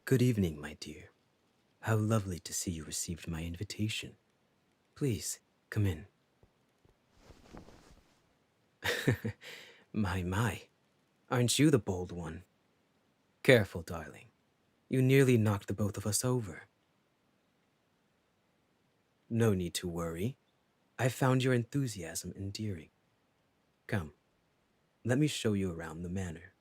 Good evening, my dear. How lovely to see you received my invitation. Please, come in. My. Aren't you the bold one? Careful, darling. You nearly knocked the both of us over. No need to worry. I found your enthusiasm endearing. Come, let me show you around the manor.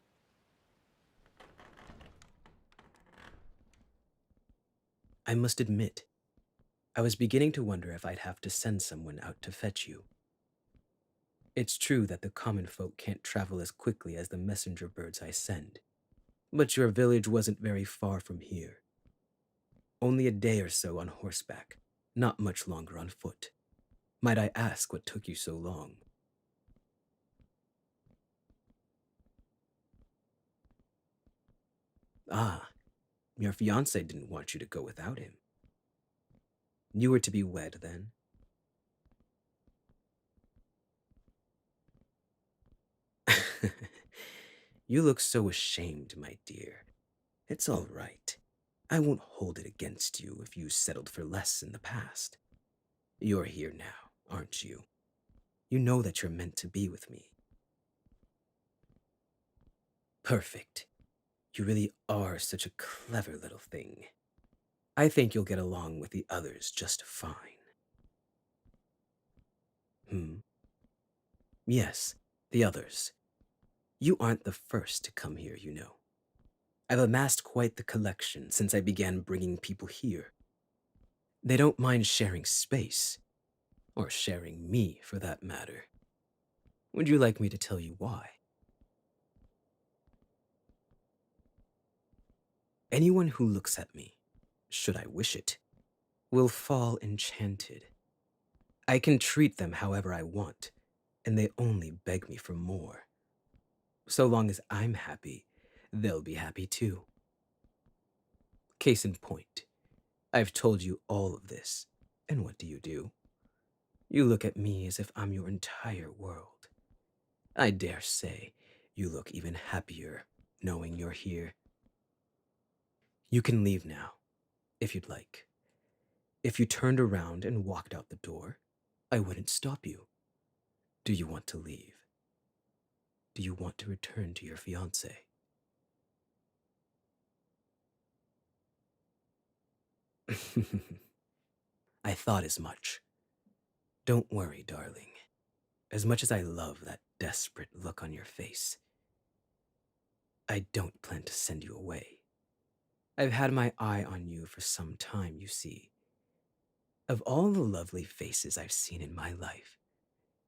I must admit, I was beginning to wonder if I'd have to send someone out to fetch you. It's true that the common folk can't travel as quickly as the messenger birds I send, but your village wasn't very far from here. Only a day or so on horseback, not much longer on foot. Might I ask what took you so long? Ah, your fiancé didn't want you to go without him. You were to be wed then? You look so ashamed, my dear. It's all right. I won't hold it against you if you settled for less in the past. You're here now, aren't you? You know that you're meant to be with me. Perfect. You really are such a clever little thing. I think you'll get along with the others just fine. Hmm? Yes, the others. You aren't the first to come here, you know. I've amassed quite the collection since I began bringing people here. They don't mind sharing space, or sharing me for that matter. Would you like me to tell you why? Anyone who looks at me, should I wish it, will fall enchanted. I can treat them however I want, and they only beg me for more. So long as I'm happy, they'll be happy too. Case in point, I've told you all of this, and what do? You look at me as if I'm your entire world. I dare say you look even happier knowing you're here. You can leave now, if you'd like. If you turned around and walked out the door, I wouldn't stop you. Do you want to leave? Do you want to return to your fiancé? I thought as much. Don't worry, darling. As much as I love that desperate look on your face, I don't plan to send you away. I've had my eye on you for some time, you see. Of all the lovely faces I've seen in my life,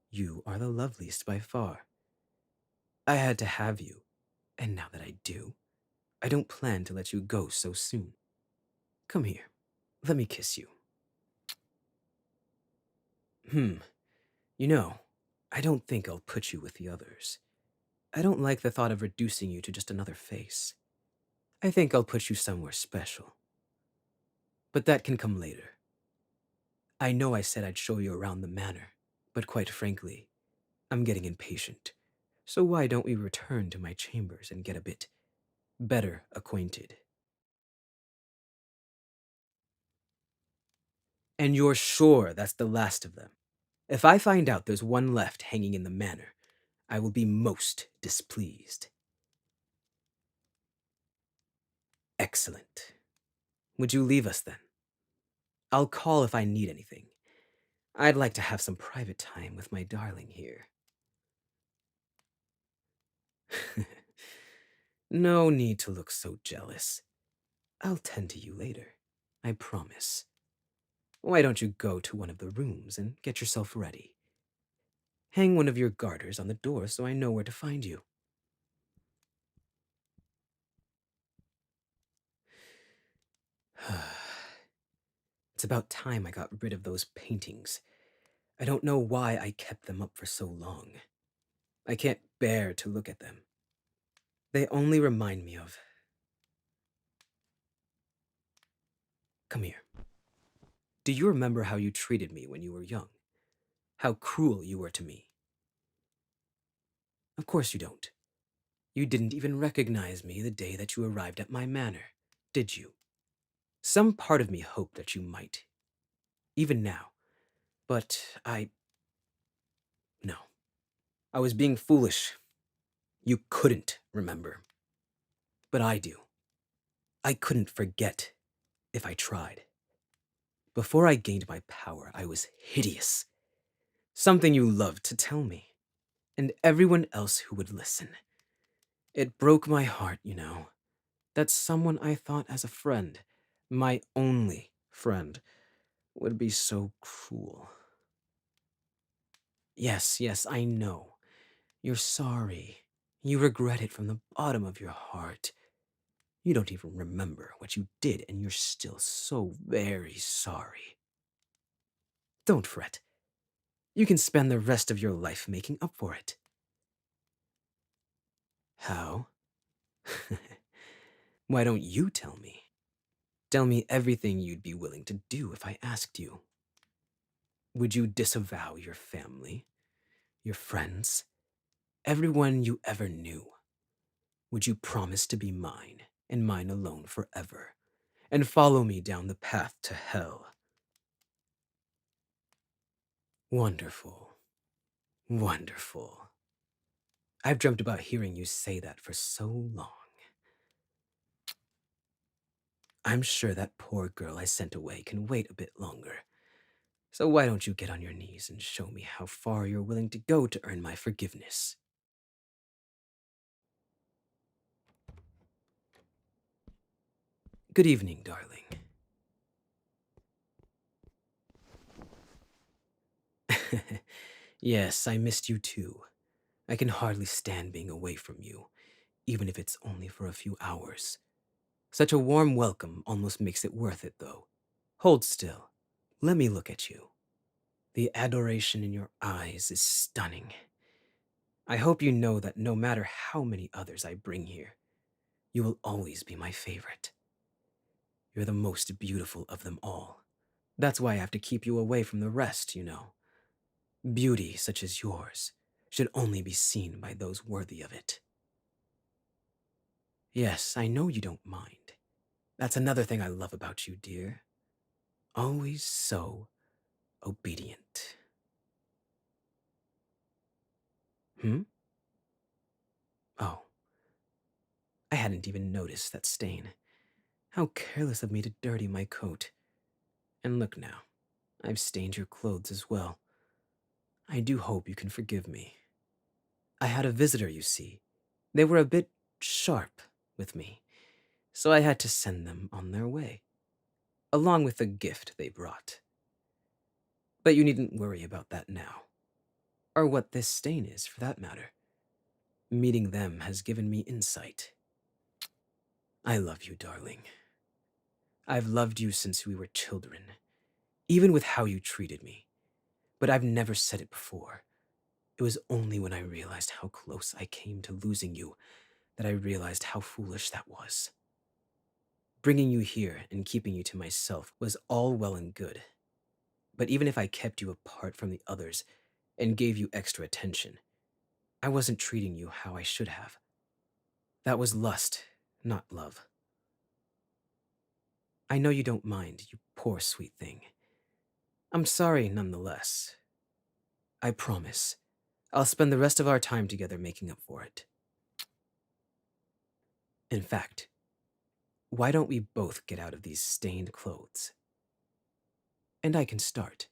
you are the loveliest by far. I had to have you, and now that I do, I don't plan to let you go so soon. Come here, let me kiss you. Hmm, you know, I don't think I'll put you with the others. I don't like the thought of reducing you to just another face. I think I'll put you somewhere special. But that can come later. I know I said I'd show you around the manor, but quite frankly, I'm getting impatient. So why don't we return to my chambers and get a bit better acquainted? And you're sure that's the last of them? If I find out there's one left hanging in the manor, I will be most displeased. Excellent. Would you leave us then? I'll call if I need anything. I'd like to have some private time with my darling here. No need to look so jealous. I'll tend to you later. I promise. Why don't you go to one of the rooms and get yourself ready? Hang one of your garters on the door so I know where to find you. It's about time I got rid of those paintings. I don't know why I kept them up for so long. I can't bear to look at them. They only remind me of... Come here. Do you remember how you treated me when you were young? How cruel you were to me? Of course you don't. You didn't even recognize me the day that you arrived at my manor, did you? Some part of me hoped that you might, even now. But no. I was being foolish. You couldn't remember. But I do. I couldn't forget if I tried. Before I gained my power, I was hideous. Something you loved to tell me, and everyone else who would listen. It broke my heart, that someone I thought as a friend, my only friend, would be so cruel. Yes, yes, I know. You're sorry. You regret it from the bottom of your heart. You don't even remember what you did, and you're still so very sorry. Don't fret. You can spend the rest of your life making up for it. How? Why don't you tell me? Tell me everything you'd be willing to do if I asked you. Would you disavow your family, your friends, everyone you ever knew? Would you promise to be mine, and mine alone forever, and follow me down the path to hell? Wonderful. Wonderful. I've dreamt about hearing you say that for so long. I'm sure that poor girl I sent away can wait a bit longer. So why don't you get on your knees and show me how far you're willing to go to earn my forgiveness? Good evening, darling. Yes, I missed you too. I can hardly stand being away from you, even if it's only for a few hours. Such a warm welcome almost makes it worth it, though. Hold still. Let me look at you. The adoration in your eyes is stunning. I hope you know that no matter how many others I bring here, you will always be my favorite. You're the most beautiful of them all. That's why I have to keep you away from the rest. Beauty such as yours should only be seen by those worthy of it. Yes, I know you don't mind. That's another thing I love about you, dear. Always so obedient. Hmm? Oh, I hadn't even noticed that stain. How careless of me to dirty my coat. And look now, I've stained your clothes as well. I do hope you can forgive me. I had a visitor, you see. They were a bit sharp with me, so I had to send them on their way, along with the gift they brought. But you needn't worry about that now, or what this stain is, for that matter. Meeting them has given me insight. I love you, darling. I've loved you since we were children, even with how you treated me. But I've never said it before. It was only when I realized how close I came to losing you that I realized how foolish that was. Bringing you here and keeping you to myself was all well and good. But even if I kept you apart from the others and gave you extra attention, I wasn't treating you how I should have. That was lust, not love. I know you don't mind, you poor sweet thing. I'm sorry nonetheless. I promise, I'll spend the rest of our time together making up for it. In fact, why don't we both get out of these stained clothes? And I can start.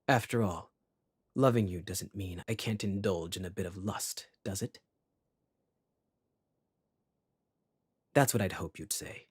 After all, loving you doesn't mean I can't indulge in a bit of lust, does it? That's what I'd hope you'd say.